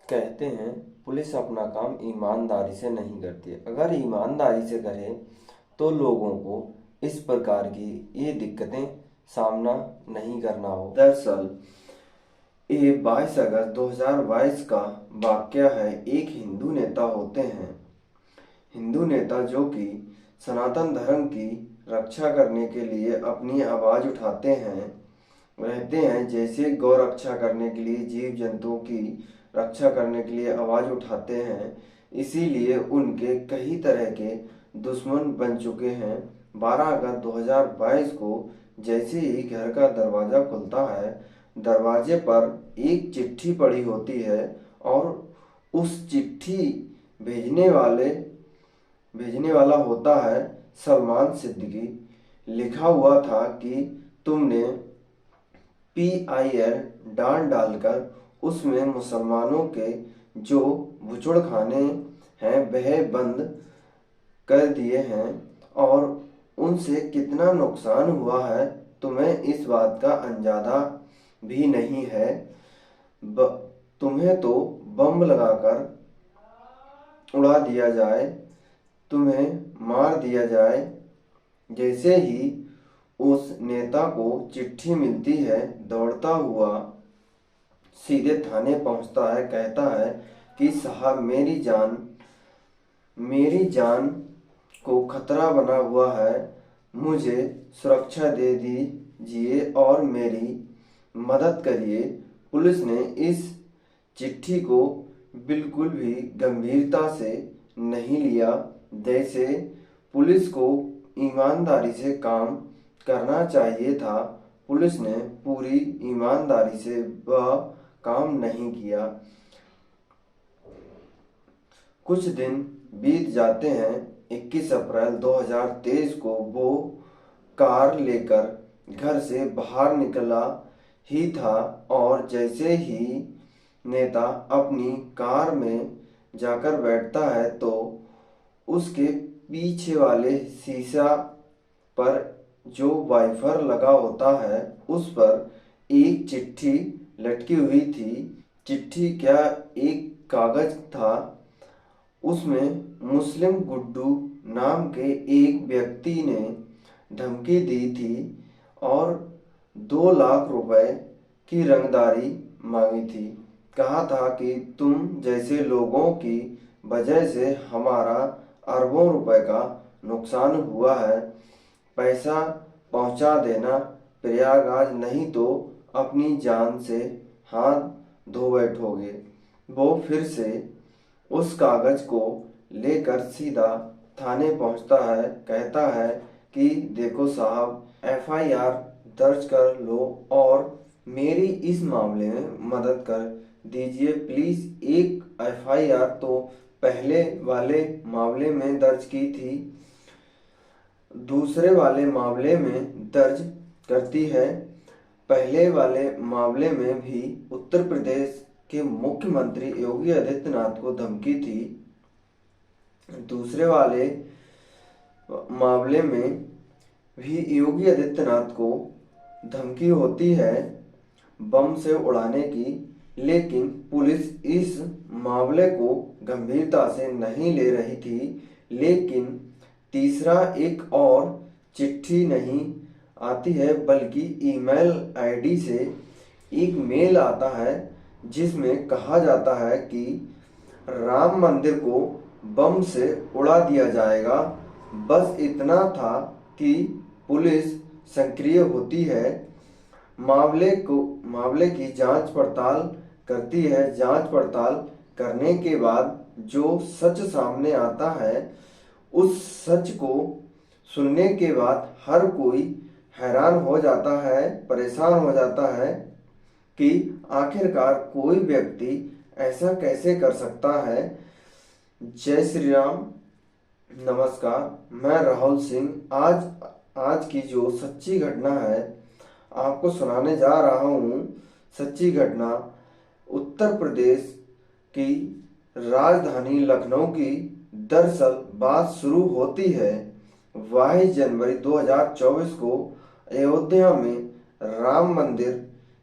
कहते हैं पुलिस अपना काम ईमानदारी से नहीं करती। अगर ईमानदारी से करे तो लोगों को इस प्रकार की ये दिक्कतें सामना नहीं करना हो। दरअसल ये 22 अगस्त 2022 का वाकया है। एक हिंदू नेता होते हैं, हिंदू नेता जो कि सनातन धर्म की रक्षा करने के लिए अपनी आवाज़ उठाते हैं रहते हैं। जैसे गौ रक्षा करने के लिए, जीव जंतुओं की रक्षा करने के लिए आवाज़ उठाते हैं, इसीलिए उनके कई तरह के दुश्मन बन चुके हैं। 12 अगस्त 2022 को जैसे ही घर का दरवाज़ा खुलता है, दरवाजे पर एक चिट्ठी पड़ी होती है और उस चिट्ठी भेजने वाला होता है सलमान सिद्दीकी। लिखा हुआ था कि तुमने PIL डालकर उसमें मुसलमानों के जो बुचड़ खाने हैं वह बंद कर दिए हैं और उनसे कितना नुकसान हुआ है तुम्हें इस बात का अंदाजा भी नहीं है। तुम्हें तो बम लगाकर उड़ा दिया जाए, तुम्हें मार दिया जाए। जैसे ही उस नेता को चिट्ठी मिलती है, दौड़ता हुआ सीधे थाने पहुंचता है। कहता है कि साहब मेरी जान को खतरा बना हुआ है, मुझे सुरक्षा दे दीजिए और मेरी मदद करिए। पुलिस ने इस चिट्ठी को बिल्कुल भी गंभीरता से नहीं लिया। जैसे पुलिस को ईमानदारी से काम करना चाहिए था, पुलिस ने पूरी ईमानदारी से वह काम नहीं किया। कुछ दिन बीत जाते हैं। 21 अप्रैल 2023 को वो कार लेकर घर से बाहर निकला ही था और जैसे ही नेता अपनी कार में जाकर बैठता है तो उसके पीछे वाले शीशा पर जो वाइपर लगा होता है उस पर एक चिट्ठी लटकी हुई थी। चिट्ठी क्या, एक कागज था। उसमें मुस्लिम गुड्डू नाम के एक व्यक्ति ने धमकी दी थी और 2 लाख रुपए की रंगदारी मांगी थी। कहा था कि तुम जैसे लोगों की वजह से हमारा अरबों रुपए का नुकसान हुआ है, पैसा पहुंचा देना प्रयागराज, नहीं तो अपनी जान से हाथ धो बैठोगे। वो फिर से उस कागज को लेकर सीधा थाने पहुंचता है। कहता है कि देखो साहब, FIR दर्ज कर लो और मेरी इस मामले में मदद कर दीजिए प्लीज़। एक FIR तो पहले वाले मामले में दर्ज की थी, दूसरे वाले मामले में दर्ज करती है। पहले वाले मामले में भी उत्तर प्रदेश के मुख्यमंत्री योगी आदित्यनाथ को धमकी थी, दूसरे वाले मामले में भी योगी आदित्यनाथ को धमकी होती है बम से उड़ाने की। लेकिन पुलिस इस मामले को गंभीरता से नहीं ले रही थी। लेकिन तीसरा एक और चिट्ठी नहीं आती है बल्कि ईमेल ID से एक मेल आता है जिसमें कहा जाता है कि राम मंदिर को बम से उड़ा दिया जाएगा। बस इतना था कि पुलिस सक्रिय होती है, मामले की जांच पड़ताल करती है। जांच पड़ताल करने के बाद जो सच सामने आता है, उस सच को सुनने के बाद हर कोई हैरान हो जाता है, परेशान हो जाता है कि आखिरकार कोई व्यक्ति ऐसा कैसे कर सकता है। जय श्री राम, नमस्कार, मैं राहुल सिंह। आज की जो सच्ची घटना है आपको सुनाने जा रहा हूँ। सच्ची घटना उत्तर प्रदेश की राजधानी लखनऊ की। दरअसल बात शुरू होती है 22 जनवरी 2024 को अयोध्या में राम मंदिर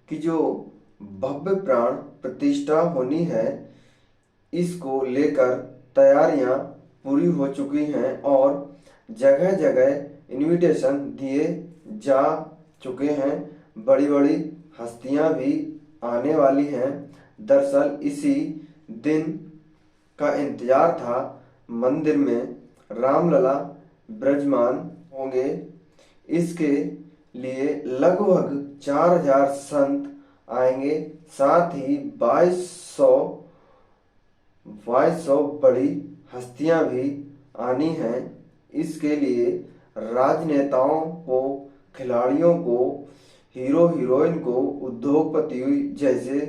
की जो भव्य प्राण प्रतिष्ठा होनी है। इसको लेकर तैयारियां पूरी हो चुकी हैं और जगह जगह इनविटेशन दिए जा चुके हैं। बड़ी बड़ी हस्तियां भी आने वाली हैं। दरअसल इसी दिन का इंतजार था। मंदिर में रामलला विराजमान होंगे। इसके लिए लगभग 4000 संत आएंगे। साथ ही 2200 बड़ी हस्तियां भी आनी हैं। इसके लिए राजनेताओं को, खिलाड़ियों को, हीरो हीरोइन को, उद्योगपति जैसे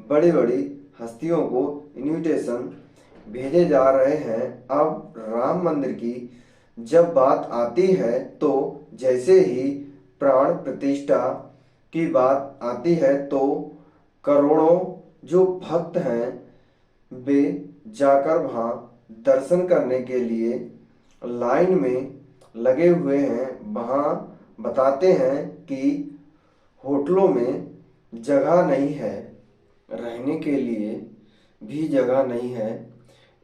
बड़ी बड़ी हस्तियों को इनविटेशन भेजे जा रहे हैं। अब राम मंदिर की जब बात आती है तो जैसे ही प्राण प्रतिष्ठा की बात आती है तो करोड़ों जो भक्त हैं वे जाकर वहाँ दर्शन करने के लिए लाइन में लगे हुए हैं। वहाँ बताते हैं कि होटलों में जगह नहीं है, रहने के लिए भी जगह नहीं है।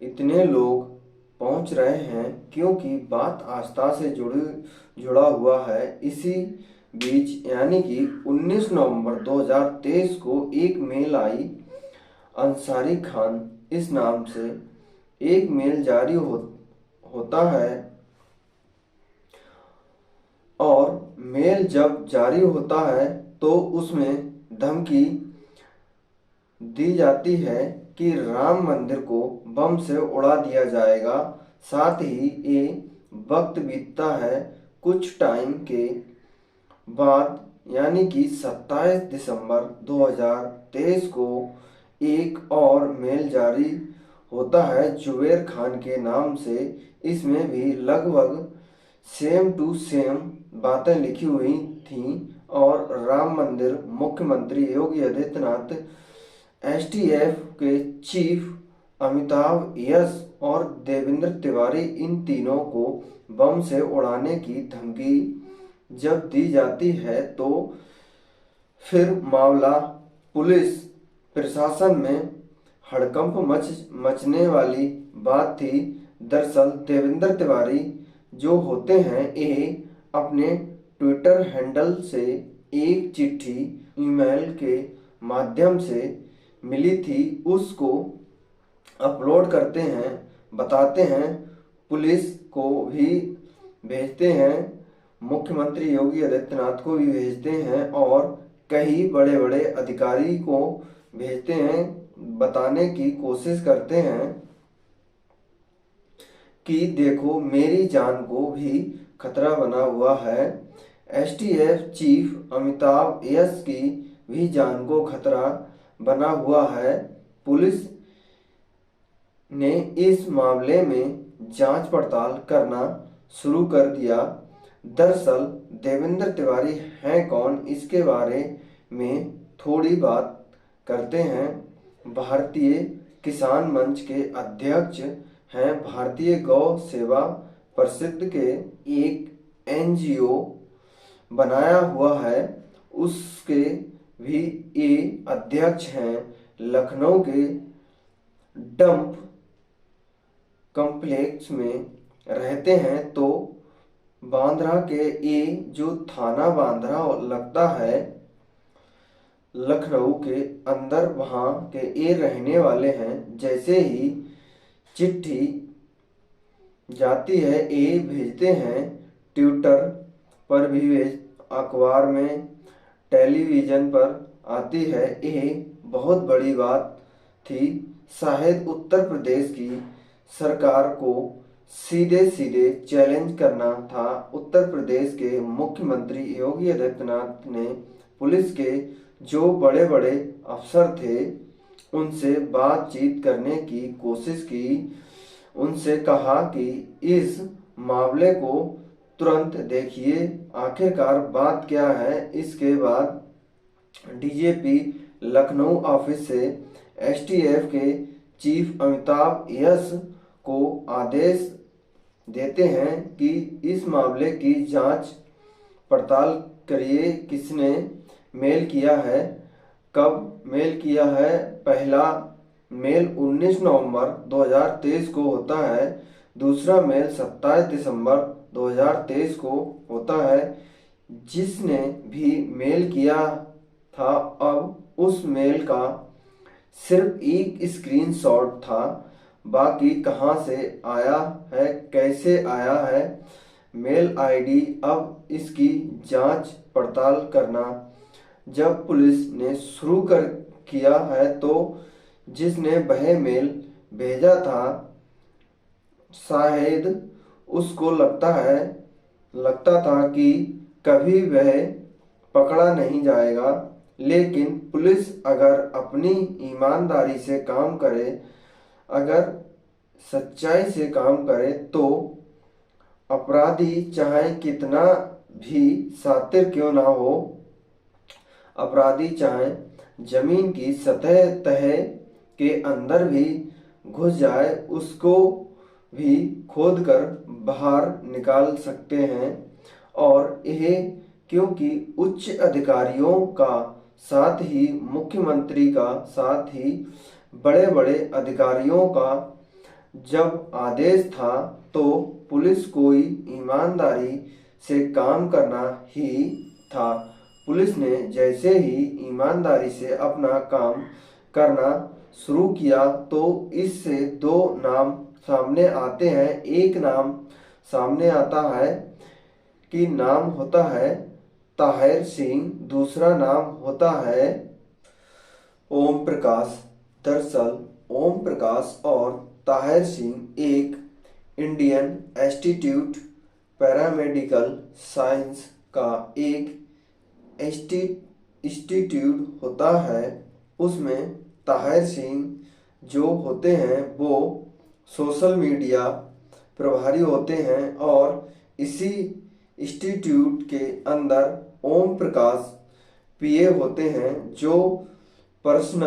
इतने लोग पहुंच रहे हैं क्योंकि बात आस्था से जुड़ा हुआ है। इसी बीच यानी कि 19 नवंबर 2023 को एक मेल आई। अंसारी खान इस नाम से एक मेल जारी होता है और मेल जब जारी होता है तो उसमें धमकी दी जाती है कि राम मंदिर को बम से उड़ा दिया जाएगा। साथ ही ये वक्त बीतता है। कुछ टाइम के बाद यानी कि 27 दिसंबर 2023 को एक और मेल जारी होता है जुबैर खान के नाम से। इसमें भी लगभग सेम टू सेम बातें लिखी हुई थीं और राम मंदिर मुख्यमंत्री योगी आदित्यनाथ, एसटीएफ के चीफ अमिताभ यश और देवेंद्र तिवारी, इन तीनों को बम से उड़ाने की धमकी जब दी जाती है तो फिर मामला पुलिस प्रशासन में हड़कंप मचने वाली बात थी। दरअसल देवेंद्र तिवारी जो होते हैं ये अपने ट्विटर हैंडल से एक चिट्ठी ईमेल के माध्यम से मिली थी, उसको अपलोड करते हैं, बताते हैं, पुलिस को भी भेजते हैं, मुख्यमंत्री योगी आदित्यनाथ को भी भेजते हैं और कई बड़े बड़े अधिकारी को भेजते हैं। बताने की कोशिश करते हैं कि देखो मेरी जान को भी खतरा बना हुआ है। एसटीएफ चीफ अमिताभ यश की भी जान को खतरा बना हुआ है। पुलिस ने इस मामले में जांच पड़ताल करना शुरू कर दिया। दरअसल देवेंद्र तिवारी हैं कौन, इसके बारे में थोड़ी बात करते हैं। भारतीय किसान मंच के अध्यक्ष हैं। भारतीय गौ सेवा परिषद के एक एनजीओ बनाया हुआ है, उसके भी ये अध्यक्ष हैं। लखनऊ के डंप कॉम्प्लेक्स में रहते हैं। तो बांद्रा के ये जो थाना बांद्रा लगता है लखनऊ के अंदर, वहाँ के ये रहने वाले हैं। जैसे ही चिट्ठी जाती है ये भेजते हैं, ट्विटर पर भी भेज, अखबार में, टेलीविज़न पर आती है। ये बहुत बड़ी बात थी। शायद उत्तर प्रदेश की सरकार को सीधे सीधे चैलेंज करना था। उत्तर प्रदेश के मुख्यमंत्री योगी आदित्यनाथ ने पुलिस के जो बड़े बड़े अफसर थे उनसे बातचीत करने की कोशिश की। उनसे कहा कि इस मामले को तुरंत देखिए, आखिरकार बात क्या है। इसके बाद डीजीपी लखनऊ ऑफिस से एसटीएफ के चीफ अमिताभ यश को आदेश देते हैं कि इस मामले की जांच पड़ताल करिए। किसने मेल किया है, कब मेल किया है, पहला मेल 19 नवंबर 2023 को होता है। दूसरा मेल 27 दिसंबर 2023 को होता है। जिसने भी मेल किया था, अब उस मेल का सिर्फ एक स्क्रीनशॉट था। बाकी कहाँ से आया है, कैसे आया है, मेल आईडी, अब इसकी जांच पड़ताल करना। जब पुलिस ने शुरू कर किया है तो जिसने वह मेल भेजा था, शायद उसको लगता था कि कभी वह पकड़ा नहीं जाएगा। लेकिन पुलिस अगर अपनी ईमानदारी से काम करे, अगर सच्चाई से काम करे, तो अपराधी चाहे कितना भी शातिर क्यों ना हो, अपराधी चाहे जमीन की सतह तह के अंदर भी घुस जाए, उसको भी खोद कर बाहर निकाल सकते हैं। और यह क्योंकि उच्च अधिकारियों का, साथ ही मुख्यमंत्री का, साथ ही बड़े बड़े अधिकारियों का जब आदेश था, तो पुलिस कोई ईमानदारी से काम करना ही था। पुलिस ने जैसे ही ईमानदारी से अपना काम करना शुरू किया, तो इससे दो नाम सामने आते हैं। एक नाम सामने आता है कि नाम होता है ताहिर सिंह, दूसरा नाम होता है ओम प्रकाश। दरअसल ओम प्रकाश और ताहिर सिंह एक इंडियन इंस्टीट्यूट पैरामेडिकल साइंस का एक इंस्टीट्यूट होता है। उसमें ताहिर सिंह जो होते हैं वो सोशल मीडिया प्रभारी होते हैं, और इसी इंस्टीट्यूट के अंदर ओम प्रकाश पीए होते हैं, जो पर्सनल